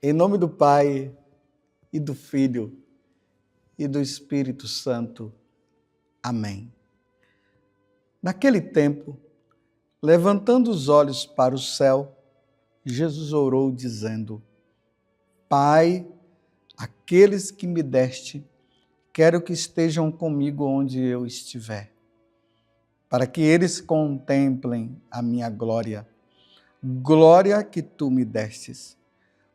Em nome do Pai, e do Filho, e do Espírito Santo. Amém. Naquele tempo, levantando os olhos para o céu, Jesus orou dizendo: Pai, aqueles que me deste, quero que estejam comigo onde eu estiver, para que eles contemplem a minha glória, glória que tu me destes,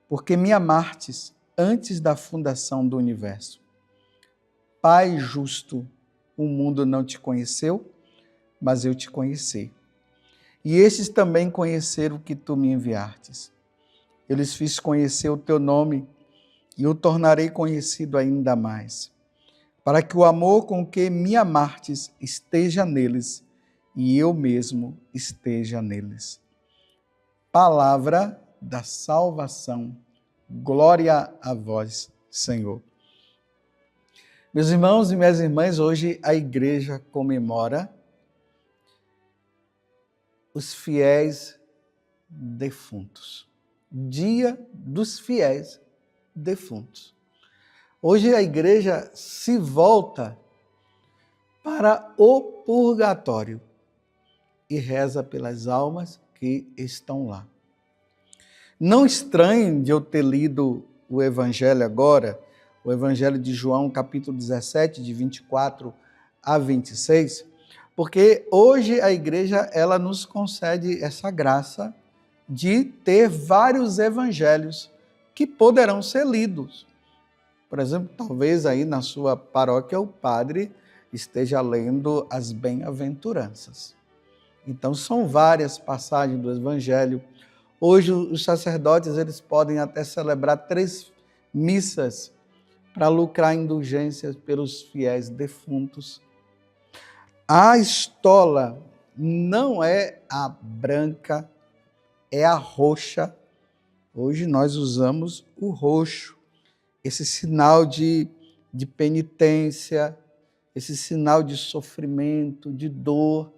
porque me amastes antes da fundação do universo. Pai justo, o mundo não te conheceu, mas eu te conheci. E estes também conheceram que tu me enviastes. Eu lhes fiz conhecer o teu nome e o tornarei conhecido ainda mais, para que o amor com que me amastes esteja neles e eu mesmo esteja neles. Palavra da salvação. Glória a vós, Senhor. Meus irmãos e minhas irmãs, hoje a igreja comemora os fiéis defuntos. Dia dos fiéis defuntos. Hoje a igreja se volta para o purgatório e reza pelas almas que estão lá. Não estranhem de eu ter lido o Evangelho agora, o Evangelho de João, capítulo 17, de 24 a 26, porque hoje a igreja ela nos concede essa graça de ter vários evangelhos que poderão ser lidos. Por exemplo, talvez aí na sua paróquia o padre esteja lendo as bem-aventuranças. Então são várias passagens do Evangelho. Hoje os sacerdotes eles podem até celebrar 3 missas para lucrar indulgências pelos fiéis defuntos. A estola não é a branca, é a roxa. Hoje nós usamos o roxo, esse sinal de penitência, esse sinal de sofrimento, de dor,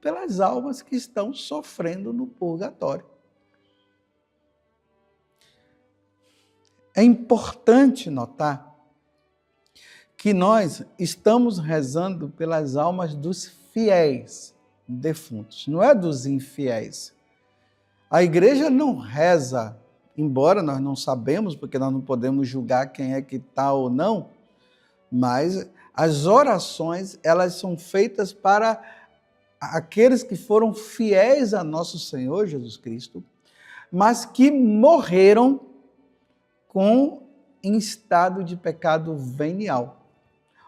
pelas almas que estão sofrendo no purgatório. É importante notar que nós estamos rezando pelas almas dos fiéis defuntos, não é dos infiéis. A igreja não reza, embora nós não sabemos, porque nós não podemos julgar quem é que está ou não, mas as orações, elas são feitas para aqueles que foram fiéis a nosso Senhor Jesus Cristo, mas que morreram em estado de pecado venial.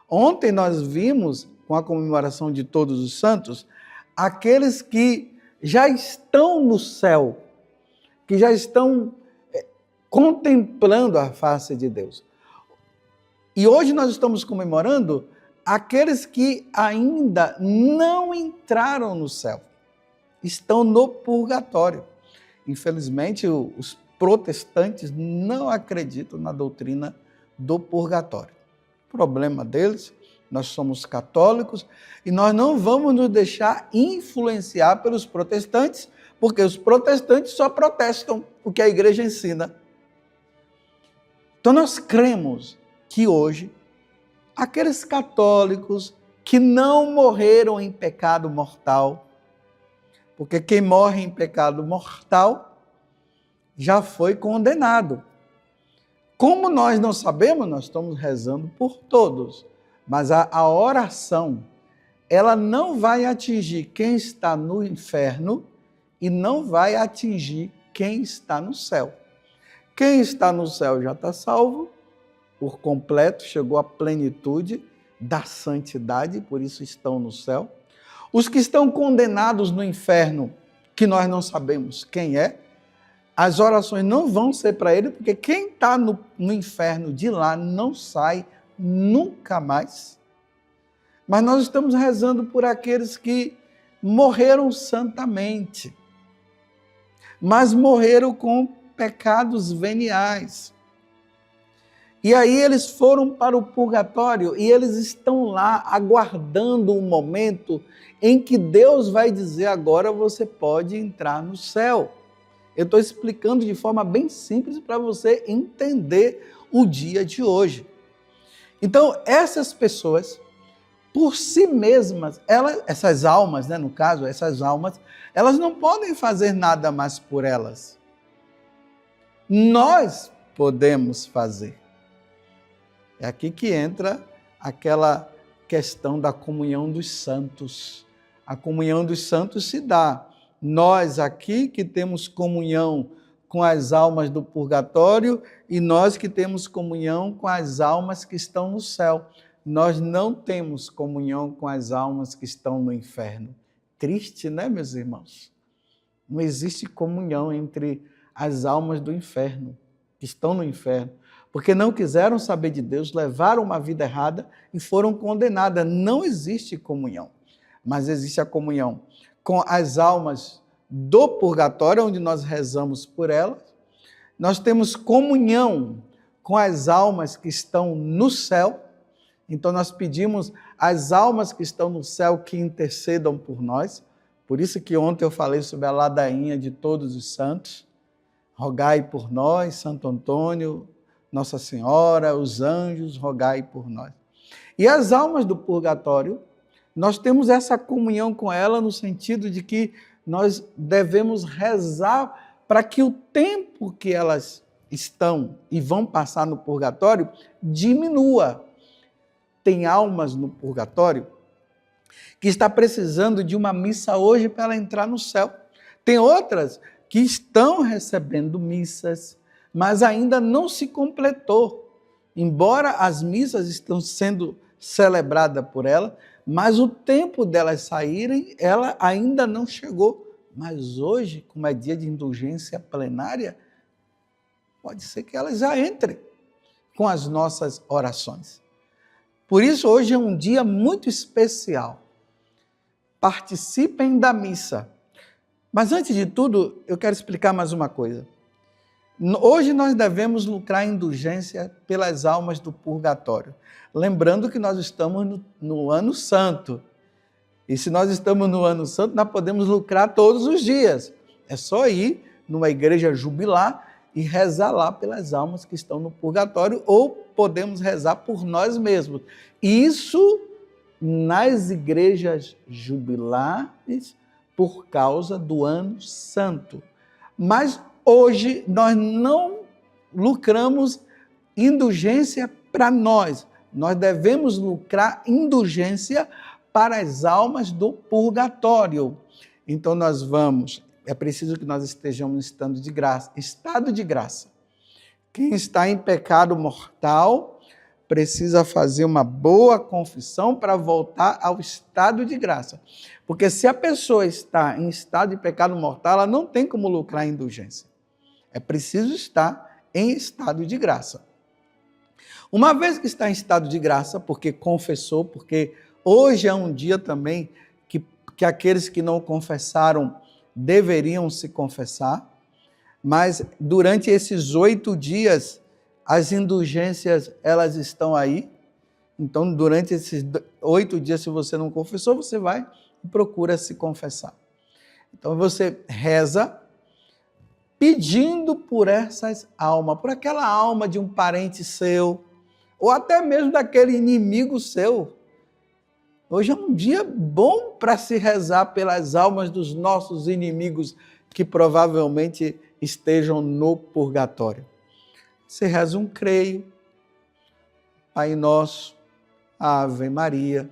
Ontem nós vimos, com a comemoração de Todos os Santos, aqueles que já estão no céu, que já estão contemplando a face de Deus. E hoje nós estamos comemorando aqueles que ainda não entraram no céu, estão no purgatório. Infelizmente, os protestantes não acreditam na doutrina do purgatório. Problema deles, nós somos católicos e nós não vamos nos deixar influenciar pelos protestantes, porque os protestantes só protestam o que a igreja ensina. Então nós cremos que hoje, aqueles católicos que não morreram em pecado mortal, porque quem morre em pecado mortal já foi condenado. Como nós não sabemos, nós estamos rezando por todos, mas a oração, ela não vai atingir quem está no inferno e não vai atingir quem está no céu. Quem está no céu já está salvo, por completo, chegou à plenitude da santidade, por isso estão no céu. Os que estão condenados no inferno, que nós não sabemos quem é, as orações não vão ser para ele, porque quem está no inferno de lá não sai nunca mais. Mas nós estamos rezando por aqueles que morreram santamente, mas morreram com pecados veniais. E aí eles foram para o purgatório e eles estão lá aguardando um momento em que Deus vai dizer: agora você pode entrar no céu. Eu estou explicando de forma bem simples para você entender o dia de hoje. Então, essas pessoas, por si mesmas, essas almas, né, no caso, essas almas, elas não podem fazer nada mais por elas. Nós podemos fazer. É aqui que entra aquela questão da comunhão dos santos. A comunhão dos santos se dá. Nós aqui que temos comunhão com as almas do purgatório e nós que temos comunhão com as almas que estão no céu. Nós não temos comunhão com as almas que estão no inferno. Triste, né, meus irmãos? Não existe comunhão entre as almas do inferno, que estão no inferno, porque não quiseram saber de Deus, levaram uma vida errada e foram condenadas. Não existe comunhão, mas existe a comunhão com as almas do purgatório, onde nós rezamos por elas. Nós temos comunhão com as almas que estão no céu, então nós pedimos às almas que estão no céu que intercedam por nós. Por isso que ontem eu falei sobre a ladainha de todos os santos. Rogai por nós, Santo Antônio, Nossa Senhora, os anjos, rogai por nós. E as almas do purgatório, nós temos essa comunhão com ela no sentido de que nós devemos rezar para que o tempo que elas estão e vão passar no purgatório diminua. Tem almas no purgatório que está precisando de uma missa hoje para ela entrar no céu. Tem outras que estão recebendo missas, mas ainda não se completou. Embora as missas estão sendo celebradas por ela, mas o tempo delas saírem, ela ainda não chegou. Mas hoje, como é dia de indulgência plenária, pode ser que elas já entrem com as nossas orações. Por isso, hoje é um dia muito especial. Participem da missa. Mas antes de tudo, eu quero explicar mais uma coisa. Hoje nós devemos lucrar indulgência pelas almas do purgatório. Lembrando que nós estamos no ano santo. E se nós estamos no ano santo, nós podemos lucrar todos os dias. É só ir numa igreja jubilar e rezar lá pelas almas que estão no purgatório, ou podemos rezar por nós mesmos. Isso nas igrejas jubilares por causa do ano santo. Mas hoje nós não lucramos indulgência para nós. Nós devemos lucrar indulgência para as almas do purgatório. Então nós vamos, é preciso que nós estejamos em estado de graça. Quem está em pecado mortal precisa fazer uma boa confissão para voltar ao estado de graça. Porque se a pessoa está em estado de pecado mortal, ela não tem como lucrar indulgência. É preciso estar em estado de graça. Uma vez que está em estado de graça, porque confessou, porque hoje é um dia também que aqueles que não confessaram deveriam se confessar, mas durante esses 8 dias, as indulgências, elas estão aí. Então, durante esses 8 dias, se você não confessou, você vai e procura se confessar. Então, você reza pedindo por essas almas, por aquela alma de um parente seu, ou até mesmo daquele inimigo seu. Hoje é um dia bom para se rezar pelas almas dos nossos inimigos que provavelmente estejam no purgatório. Você reza um creio, Pai Nosso, Ave Maria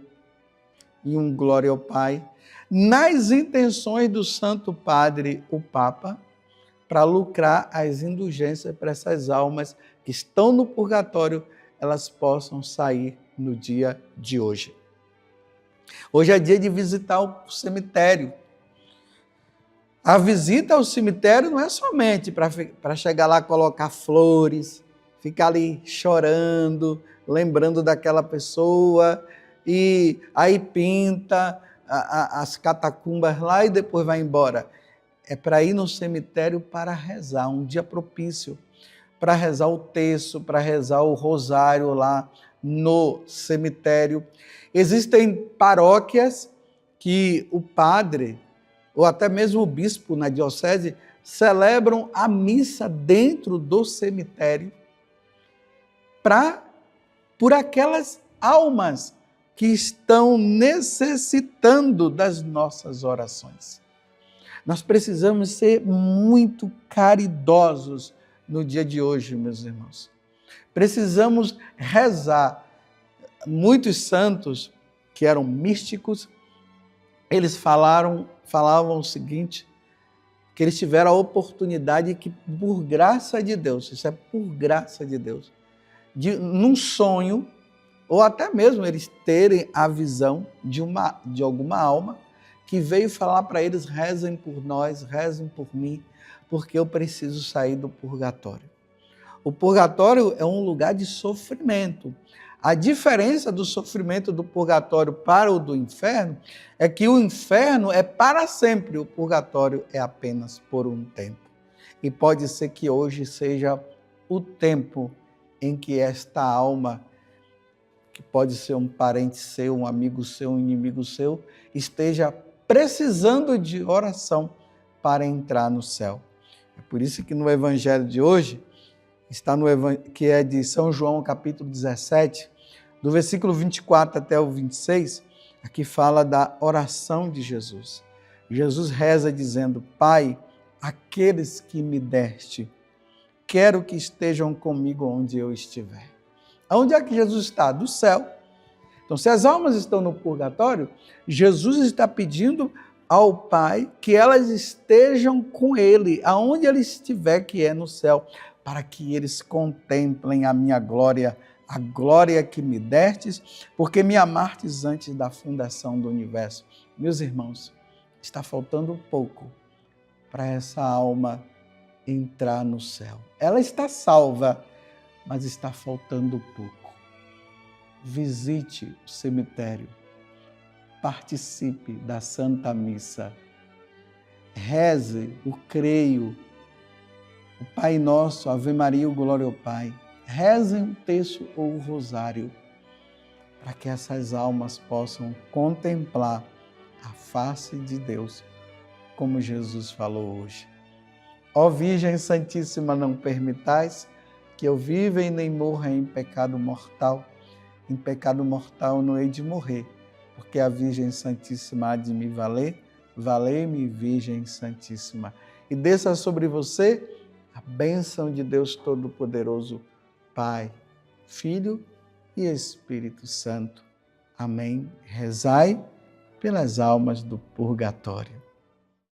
e um Glória ao Pai, nas intenções do Santo Padre, o Papa, para lucrar as indulgências para essas almas que estão no purgatório, elas possam sair no dia de hoje. Hoje é dia de visitar o cemitério. A visita ao cemitério não é somente para chegar lá, colocar flores, ficar ali chorando, lembrando daquela pessoa, e aí pinta as catacumbas lá e depois vai embora. É para ir no cemitério para rezar, um dia propício. para rezar o terço, para rezar o rosário lá no cemitério. Existem paróquias que o padre, ou até mesmo o bispo na diocese, celebram a missa dentro do cemitério por aquelas almas que estão necessitando das nossas orações. Nós precisamos ser muito caridosos no dia de hoje, meus irmãos. Precisamos rezar. Muitos santos que eram místicos, eles falavam o seguinte, que eles tiveram a oportunidade que, por graça de Deus, isso é por graça de Deus, num sonho, ou até mesmo eles terem a visão de alguma alma que veio falar para eles: rezem por nós, rezem por mim, porque eu preciso sair do purgatório. O purgatório é um lugar de sofrimento. A diferença do sofrimento do purgatório para o do inferno é que o inferno é para sempre, o purgatório é apenas por um tempo. E pode ser que hoje seja o tempo em que esta alma, que pode ser um parente seu, um amigo seu, um inimigo seu, esteja precisando de oração para entrar no céu. É por isso que no evangelho de hoje, que é de São João, capítulo 17, do versículo 24 até o 26, aqui fala da oração de Jesus. Jesus reza dizendo: Pai, aqueles que me deste, quero que estejam comigo onde eu estiver. Onde é que Jesus está? Do céu. Então, se as almas estão no purgatório, Jesus está pedindo ao Pai que elas estejam com Ele, aonde Ele estiver, que é no céu, para que eles contemplem a minha glória, a glória que me destes, porque me amastes antes da fundação do universo. Meus irmãos, está faltando pouco para essa alma entrar no céu. Ela está salva, mas está faltando pouco. Visite o cemitério, participe da Santa Missa, reze o creio, o Pai Nosso, Ave Maria, o Glória ao Pai. Rezem o terço ou o rosário, para que essas almas possam contemplar a face de Deus, como Jesus falou hoje. Ó Virgem Santíssima, não permitais que eu viva e nem morra em pecado mortal. Em pecado mortal não hei de morrer, porque a Virgem Santíssima há de me valer. Valei-me, Virgem Santíssima. E desça sobre você a bênção de Deus Todo-Poderoso, Pai, Filho e Espírito Santo. Amém. Rezai pelas almas do purgatório.